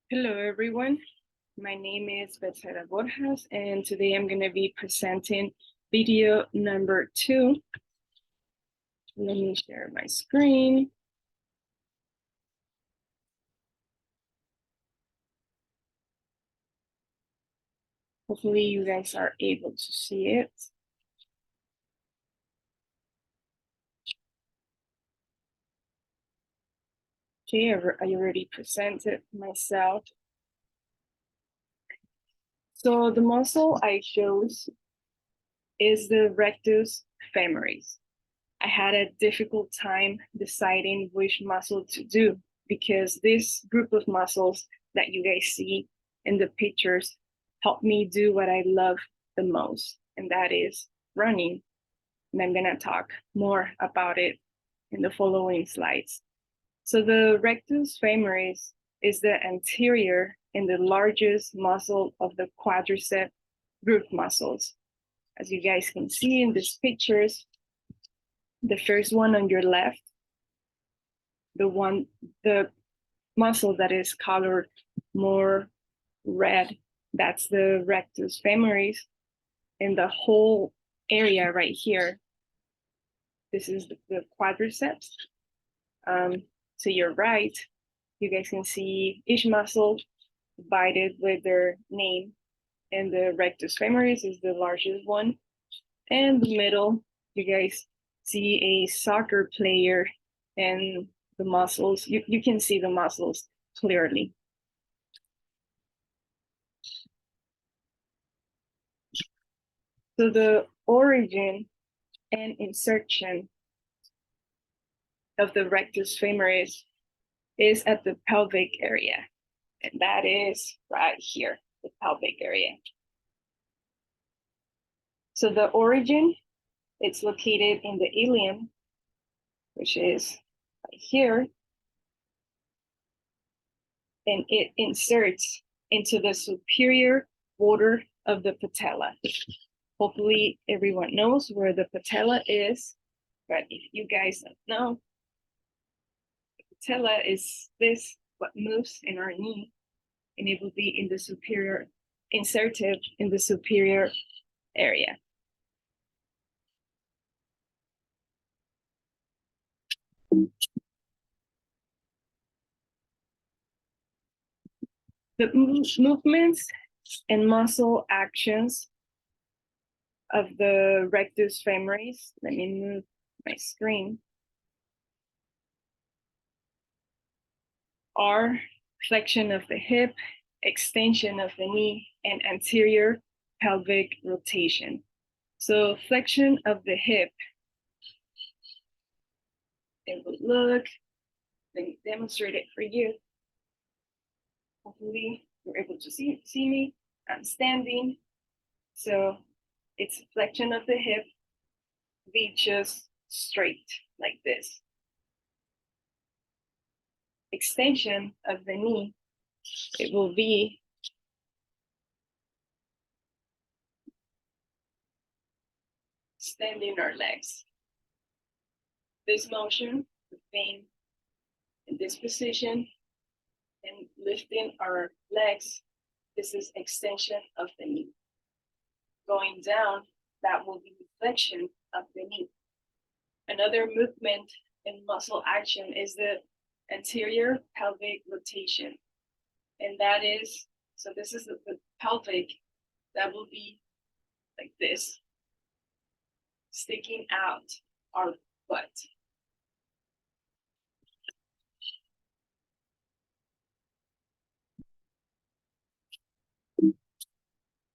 Hello, everyone. My name is Betsaida Borjas, and today I'm going to be presenting video number 2. Let me share my screen. Hopefully you guys are able to see it. Okay, I already presented myself. So the muscle I chose is the rectus femoris. I had a difficult time deciding which muscle to do because this group of muscles that you guys see in the pictures help me do what I love the most, and that is running. And I'm gonna talk more about it in the following slides. So the rectus femoris is the anterior and the largest muscle of the quadricep group muscles. As you guys can see in these pictures, the first one on your left, the muscle that is colored more red, that's the rectus femoris. And the whole area right here, this is the quadriceps. To your right, you guys can see each muscle divided with their name, and the rectus femoris is the largest one. And the middle, you guys see a soccer player and the muscles. You can see the muscles clearly. So the origin and insertion of the rectus femoris is at the pelvic area, and that is right here, the pelvic area. So the origin, it's located in the ilium, which is right here, and it inserts into the superior border of the patella. Hopefully everyone knows where the patella is, but if you guys don't know, the patella is this, what moves in our knee, and it will be in the superior, inserted in the superior area. The movements and muscle actions of the rectus femoris, let me move my screen, are flexion of the hip, extension of the knee, and anterior pelvic rotation. So flexion of the hip, it would look, let me demonstrate it for you. Hopefully you're able to see me. I'm standing. So it's flexion of the hip, reaches straight like this. Extension of the knee, it will be extending our legs. This motion, the pain in this position, and lifting our legs, this is extension of the knee. Going down, that will be flexion of the knee. Another movement and muscle action is the anterior pelvic rotation. And that is, so this is the pelvic, that will be like this, sticking out our butt.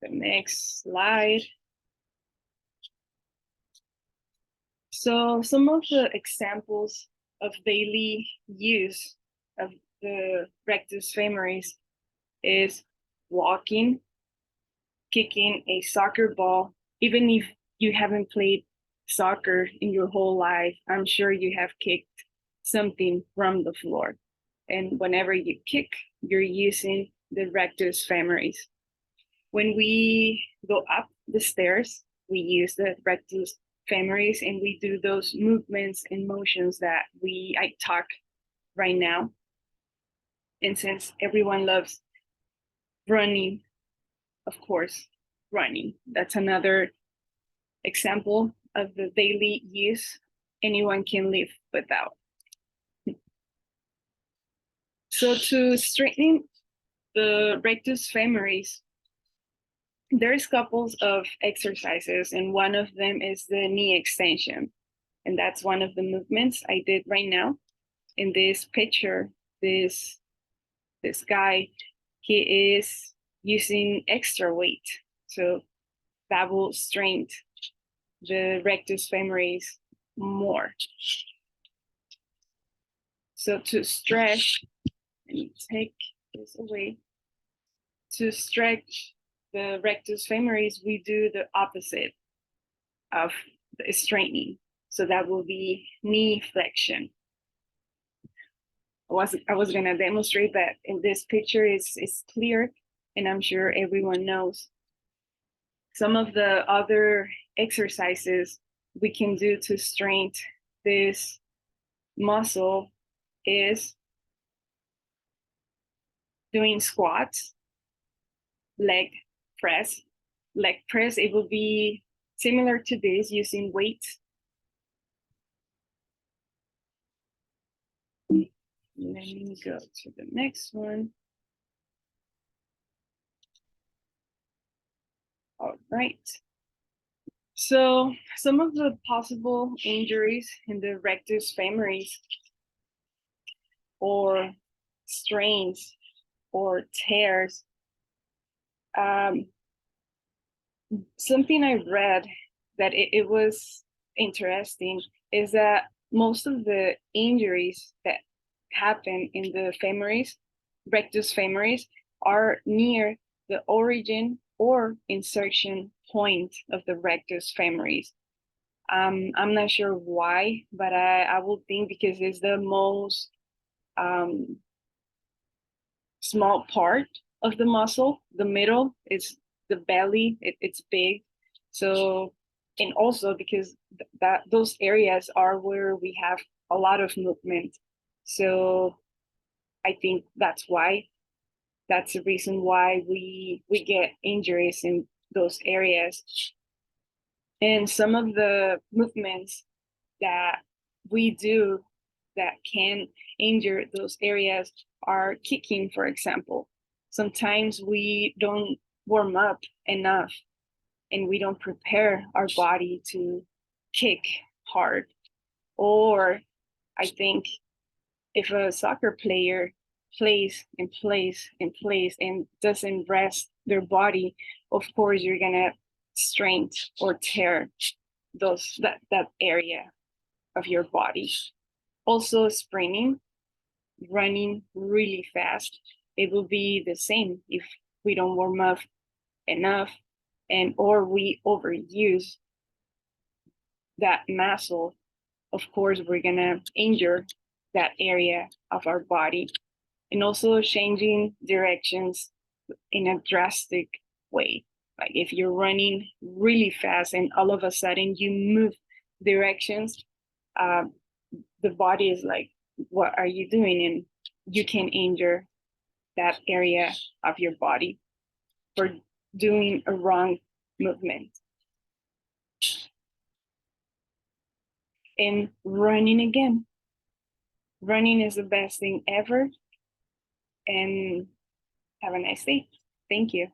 The next slide. So some of the examples of daily use of the rectus femoris is walking, kicking a soccer ball. Even if you haven't played soccer in your whole life, I'm sure you have kicked something from the floor. And whenever you kick, you're using the rectus femoris. When we go up the stairs, we use the rectus femoris, and we do those movements and motions that I talk right now. And since everyone loves running, of course, running. That's another example of the daily use anyone can live without. So to strengthen the rectus femoris, there's couples of exercises, and one of them is the knee extension. And that's one of the movements I did right now. In this picture, this guy, he is using extra weight. So that will strengthen the rectus femoris more. So to stretch, let me take this away. To stretch the rectus femoris, we do the opposite of the straightening. So that will be knee flexion. I was gonna demonstrate that in this picture. It's clear, and I'm sure everyone knows. Some of the other exercises we can do to strengthen this muscle is doing squats, leg press. Leg press, it will be similar to this, using weights. Let me go to the next one. All right. So some of the possible injuries in the rectus femoris, or strains or tears. Something I read that it was interesting is that most of the injuries that happen in the femoris, rectus femoris, are near the origin or insertion point of the rectus femoris. I'm not sure why, but I will think because it's the most small part of the muscle. The middle is the belly, it's big. So, and also because those areas are where we have a lot of movement. So I think that's why, that's the reason why we get injuries in those areas. And some of the movements that we do that can injure those areas are kicking, for example. Sometimes we don't warm up enough and we don't prepare our body to kick hard. Or I think if a soccer player plays and plays and plays and doesn't rest their body, of course you're gonna strain or tear that area of your body. Also sprinting, running really fast, it will be the same if we don't warm up enough, and or we overuse that muscle. Of course we're gonna injure that area of our body. And also changing directions in a drastic way, like if you're running really fast and all of a sudden you move directions, the body is like, what are you doing? And you can injure that area of your body for doing a wrong movement. And running again. Running is the best thing ever. And have a nice day. Thank you.